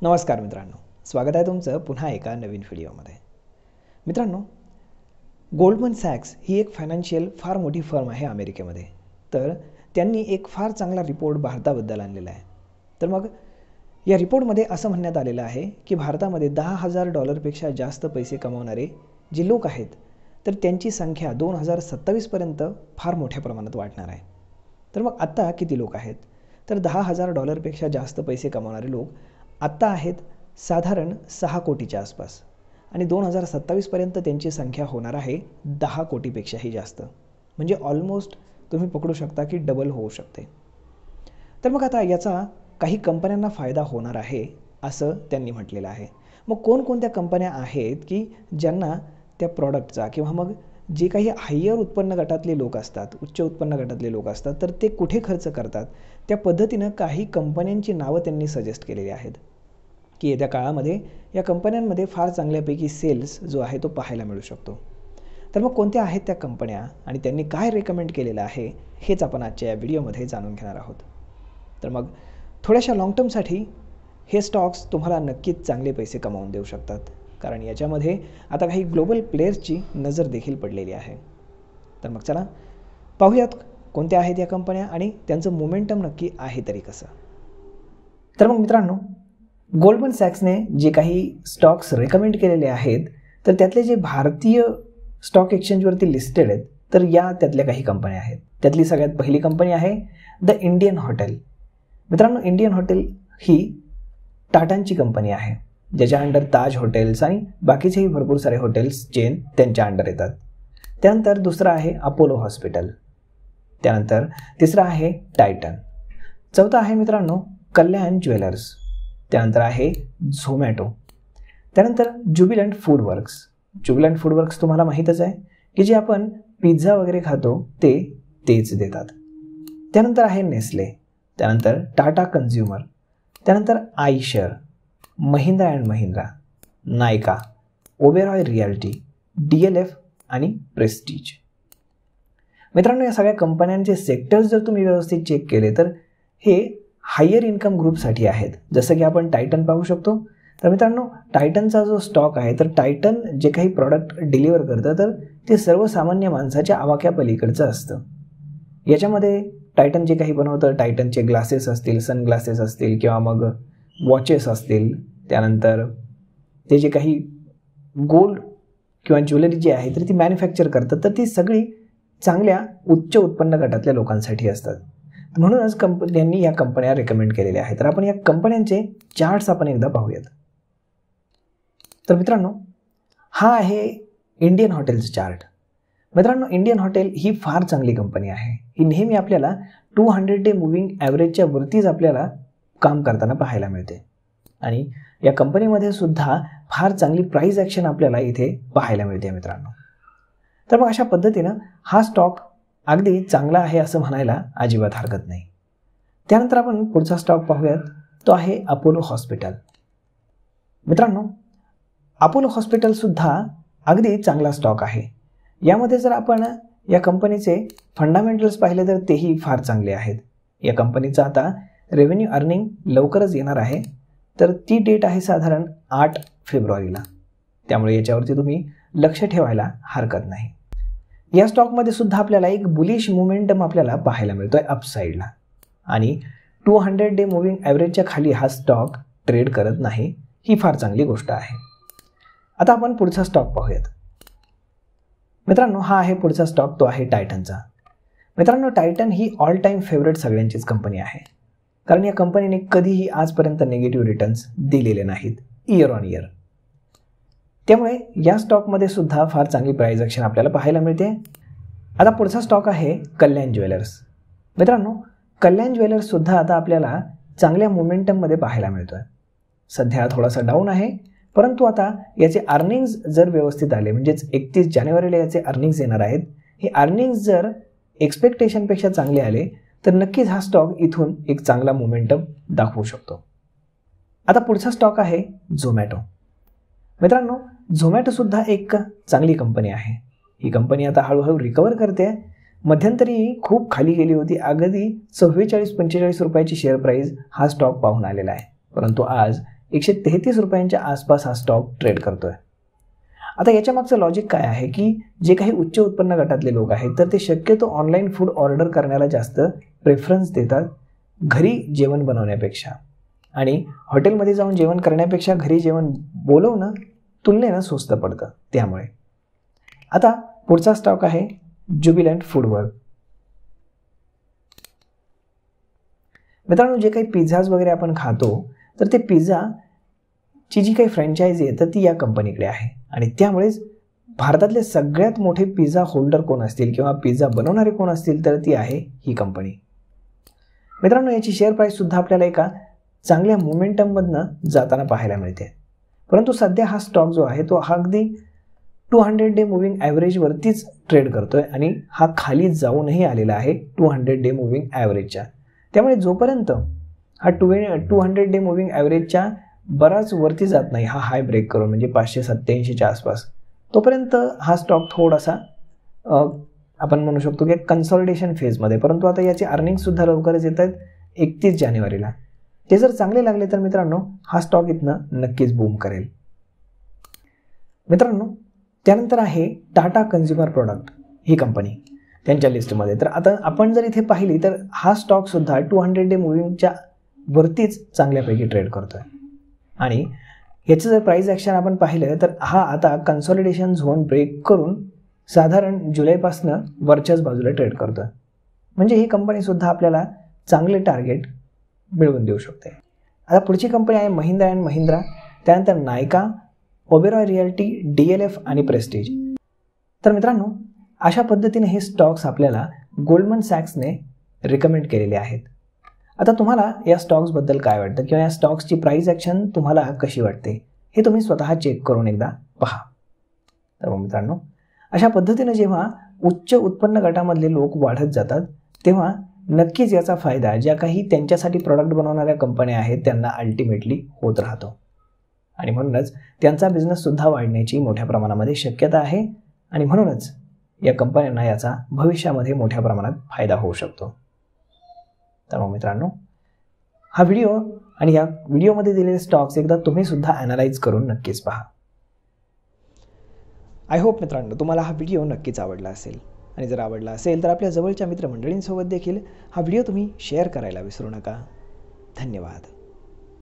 नमस्कार मित्रांनो, स्वागत आहे तुमचं पुन्हा एका नवीन व्हिडिओमध्ये. मित्रांनो, गोल्डमन सॅक्स ही एक फायनान्शियल फार मोठी फर्म आहे अमेरिकेमध्ये. तर त्यांनी एक फार चांगला रिपोर्ट भारताबद्दल आणलेला आहे. तर मग या रिपोर्टमध्ये असं म्हणण्यात आलेलं आहे की भारतामध्ये $10,000 जास्त पैसे कमावणारे जे लोक आहेत तर त्यांची संख्या 2027 पर्यंत फार मोठ्या प्रमाणात वाढणार आहे. तर मग आत्ता किती लोक आहेत? तर $10,000 जास्त पैसे कमावणारे लोक आत्ता आहेत साधारण 6 कोटीच्या आसपास आणि 2027 पर्यंत त्यांची संख्या होणार आहे 10 कोटीपेक्षाही जास्त. म्हणजे ऑलमोस्ट तुम्ही पकडू शकता की डबल होऊ शकते. तर मग आता याचा काही कंपन्यांना फायदा होणार आहे असं त्यांनी म्हटलेलं आहे. मग कोणकोणत्या कंपन्या आहेत की ज्यांना त्या प्रॉडक्टचा किंवा मग जे काही हायर उत्पन्न गटातले लोक असतात, उच्च उत्पन्न गटातले लोक असतात, तर ते कुठे खर्च करतात त्या पद्धतीनं काही कंपन्यांची नावं त्यांनी सजेस्ट केलेली आहेत की येत्या काळामध्ये या कंपन्यांमध्ये फार चांगल्यापैकी सेल्स जो आहे तो पाहायला मिळू शकतो. तर मग कोणत्या आहेत त्या कंपन्या आणि त्यांनी काय रेकमेंड केलेलं आहे हेच आपण आजच्या या व्हिडिओमध्ये जाणून घेणार आहोत. तर मग थोड्याशा लॉंग टर्मसाठी हे स्टॉक्स तुम्हाला नक्कीच चांगले पैसे कमावून देऊ शकतात, कारण याच्यामध्ये आता काही ग्लोबल प्लेयर्सची नजर देखील पडलेली आहे. तर मग चला पाहूयात कोणत्या आहेत या कंपन्या आणि त्यांचं मोमेंटम नक्की आहे तरी कसं. तर मग मित्रांनो, गोल्डमन सॅक्सने जे काही स्टॉक्स रेकमेंड केलेले आहेत तर त्यातले जे भारतीय स्टॉक एक्सचेंजवरती लिस्टेड आहेत तर या त्यातल्या काही कंपन्या आहेत. त्यातली सगळ्यात पहिली कंपनी आहे द इंडियन हॉटेल. मित्रांनो, इंडियन हॉटेल ही टाटांची कंपनी आहे ज्याच्या अंडर ताज हॉटेल्स आणि बाकीचेही भरपूर सारे हॉटेल्स चेन त्यांच्या अंडर येतात. त्यानंतर दुसरं आहे अपोलो हॉस्पिटल. त्यानंतर तिसरं आहे टायटन. चौथं आहे मित्रांनो कल्याण ज्वेलर्स. त्यानंतर आहे झोमॅटो. त्यानंतर Jubilant food works. Jubilant food works तुम्हाला माहीतच आहे की जे आपण पिझ्झा वगैरे खातो तेच देतात. त्यानंतर आहे नेस्ले. त्यानंतर टाटा कन्झ्युमर. त्यानंतर आयशर, महिंद्रा अँड महिंद्रा, नायका, ओबेरॉय रियाल्टी, DLF आणि प्रेस्टीज. मित्रांनो, या सगळ्या कंपन्यांचे सेक्टर्स जर तुम्ही व्यवस्थित चेक केले तर हे हायर इन्कम ग्रुपसाठी आहेत. जसं की आपण टायटन पाहू शकतो. तर मित्रांनो, टायटनचा जो स्टॉक आहे तर टायटन जे काही प्रॉडक्ट डिलिव्हर करतं तर ते सर्वसामान्य माणसाच्या आवाक्या पलीकडचं असतं. याच्यामध्ये टायटन जे काही बनवतं, टायटनचे ग्लासेस असतील, सनग्लासेस असतील किंवा मग वॉचेस असतील, त्यानंतर ते जे काही गोल्ड किंवा ज्वेलरी जी आहे तर ती मॅन्युफॅक्चर करतात तर ती सगळी चांगल्या उच्च उत्पन्न गटातल्या लोकांसाठी असतात. म्हणूनच कंपन्यांनी या कंपन्या रेकमेंड केलेल्या आहेत. तर आपण या कंपन्यांचे चार्ट्स आपण एकदा पाहूयात. तर मित्रांनो, हा आहे इंडियन हॉटेलचं चार्ट. मित्रांनो, इंडियन हॉटेल ही फार चांगली कंपनी आहे. ही नेहमी आपल्याला 200 डे मूव्हिंग ॲव्हरेजच्या वरतीच आपल्याला काम करताना पाहायला मिळते आणि या कंपनीमध्ये सुद्धा फार चांगली प्राइस ॲक्शन आपल्याला इथे पाहायला मिळते मित्रांनो. तर मग अशा पद्धतीनं हा स्टॉक अगदी चांगला आहे असं म्हणायला अजिबात हरकत नाही. त्यानंतर आपण पुढचा स्टॉक पाहूयात. तो आहे अपोलो हॉस्पिटल. मित्रांनो, अपोलो हॉस्पिटलसुद्धा अगदी चांगला स्टॉक आहे. यामध्ये जर आपण या कंपनीचे फंडामेंटल्स पाहिले तर तेही फार चांगले आहेत. या कंपनीचा आता रेव्हेन्यू अर्निंग लवकरच येणार आहे. तर ती डेट आहे साधारण 8 फेब्रुवारीला. त्यामुळे याच्यावरती तुम्ही लक्ष ठेवायला हरकत नाही. या स्टॉकमध्ये सुद्धा आपल्याला एक बुलिश मोमेंटम आपल्याला पाहायला मिळतो आहे अपसाईडला आणि 200 डे मूव्हिंग ॲव्हरेजच्या खाली हा स्टॉक ट्रेड करत नाही. ही फार चांगली गोष्ट आहे. आता आपण पुढचा स्टॉक पाहूयात. मित्रांनो, हा आहे पुढचा स्टॉक. तो आहे टायटनचा. मित्रांनो, टायटन ही ऑल टाईम फेवरेट सगळ्यांचीच कंपनी आहे, कारण या कंपनीने कधीही आजपर्यंत निगेटिव्ह रिटर्न्स दिलेले नाहीत इयर ऑन इयर. त्यामुळे या स्टॉकमध्ये सुद्धा फार चांगली प्राइस ॲक्शन आपल्याला पाहायला मिळते. आता पुढचा स्टॉक आहे कल्याण ज्वेलर्स. मित्रांनो, कल्याण ज्वेलर्ससुद्धा आता आपल्याला चांगल्या मोमेंटममध्ये पाहायला मिळतो आहे. सध्या थोडासा डाऊन आहे, परंतु आता याचे अर्निंग्ज जर व्यवस्थित आले, म्हणजेच 31 जानेवारीला याचे अर्निंग्ज येणार आहेत, हे अर्निंग्ज जर एक्सपेक्टेशनपेक्षा चांगले आले तर नक्कीच हा स्टॉक इथून एक चांगला मोमेंटम दाखवू शकतो. आता पुढचा स्टॉक आहे झोमॅटो. मित्रांनो, झोमॅटोसुद्धा एक चांगली कंपनी आहे. ही कंपनी आता हळूहळू रिकवर करते. मध्यंतरी खूप खाली गेली होती. अगदी 44-45 रुपयाची शेअर प्राईस हा स्टॉक पाहून आलेला आहे, परंतु आज 133 रुपयांच्या आसपास हा स्टॉक ट्रेड करतोय. आता याच्या मागचं लॉजिक काय आहे की जे काही उच्च उत्पन्न गटातले लोक आहेत तर ते शक्यतो ऑनलाईन फूड ऑर्डर करण्याला जास्त प्रेफरन्स देतात घरी जेवण बनवण्यापेक्षा. आणि हॉटेलमध्ये जाऊन जेवण करण्यापेक्षा घरी जेवण बोलवणं तुलनेनं स्वस्त पडतं. त्यामुळे आता पुढचा स्टॉक आहे ज्युबिलंट फूडवर्क. मित्रांनो, जे काही पिझ्झाज वगैरे आपण खातो तर ते पिझ्झाची जी काही फ्रँचायझी आहे तर ती या कंपनीकडे आहे. आणि त्यामुळेच भारतातले सगळ्यात मोठे पिझ्झा होल्डर कोण असतील किंवा पिझ्झा बनवणारे कोण असतील तर ती आहे ही कंपनी. मित्रांनो, याची शेअर प्राईस सुद्धा आपल्याला एका चांगल्या मोमेंटममधनं जाताना पाहायला मिळते. परंतु सध्या हा स्टॉक जो आहे तो हा अगदी 200 डे मूव्हिंग ॲव्हरेजवरतीच ट्रेड करतोय आणि हा खाली जाऊनही आलेला आहे 200 डे मूव्हिंग ॲव्हरेजच्या. त्यामुळे जोपर्यंत हा 200 डे मूव्हिंग ॲव्हरेजच्या बराच वरती जात नाही, हा हाय ब्रेक करून म्हणजे 587च्या आसपास, तोपर्यंत हा स्टॉक थोडासा आपण म्हणू शकतो की कन्सॉलिडेशन फेजमध्ये. परंतु आता याचे अर्निंगसुद्धा लवकरच येत आहेत 31 जानेवारीला. ते जर चांगले लागले तर मित्रांनो हा स्टॉक इथनं नक्कीच बूम करेल. मित्रांनो, त्यानंतर आहे टाटा कन्झ्युमर प्रोडक्ट ही कंपनी त्यांच्या लिस्टमध्ये. तर आता आपण जर इथे पाहिली तर हा स्टॉकसुद्धा 200 डे मूव्हिंगच्या वरतीच चांगल्यापैकी ट्रेड करतोय. आणि याचं जर प्राईस ॲक्शन आपण पाहिलं तर हा आता कन्सॉलिडेशन झोन ब्रेक करून साधारण जुलैपासनं वरच्याच बाजूला ट्रेड करतोय. म्हणजे ही कंपनीसुद्धा आपल्याला चांगले टार्गेट मिळवून देऊ शकते. आता पुढची कंपनी आहे महिंद्रा अँड महिंद्रा, त्यानंतर नायका, ओबेरॉय रिअल्टी, DLF आणि प्रेस्टीज. तर मित्रांनो, अशा पद्धतीने हे स्टॉक्स आपल्याला गोल्डमन सॅक्सने रिकमेंड केलेले आहेत. आता तुम्हाला या स्टॉक्सबद्दल काय वाटतं किंवा या स्टॉक्सची प्राईस ॲक्शन तुम्हाला कशी वाटते हे तुम्ही स्वतः चेक करून एकदा पहा. तर मित्रांनो, अशा पद्धतीने जेव्हा उच्च उत्पन्न गटामधले लोक वाढत जातात तेव्हा नक्कीच याचा फायदा ज्या काही त्यांच्यासाठी प्रॉडक्ट बनवणाऱ्या कंपन्या आहेत त्यांना अल्टिमेटली होत राहतो. आणि म्हणूनच त्यांचा बिझनेससुद्धा वाढण्याची मोठ्या प्रमाणामध्ये शक्यता आहे. आणि म्हणूनच या कंपन्यांना याचा भविष्यामध्ये मोठ्या प्रमाणात फायदा होऊ शकतो. तर मग मित्रांनो, हा व्हिडिओ आणि या व्हिडिओमध्ये दिलेले स्टॉक्स एकदा तुम्ही सुद्धा ॲनालाइज करून नक्कीच पहा. आय होप मित्रांनो तुम्हाला हा व्हिडिओ नक्कीच आवडला असेल. आणि जर आवडला असेल तर आपल्या जवळच्या मित्रमंडळींसोबत देखील हा व्हिडिओ तुम्ही शेअर करायला विसरू नका. धन्यवाद.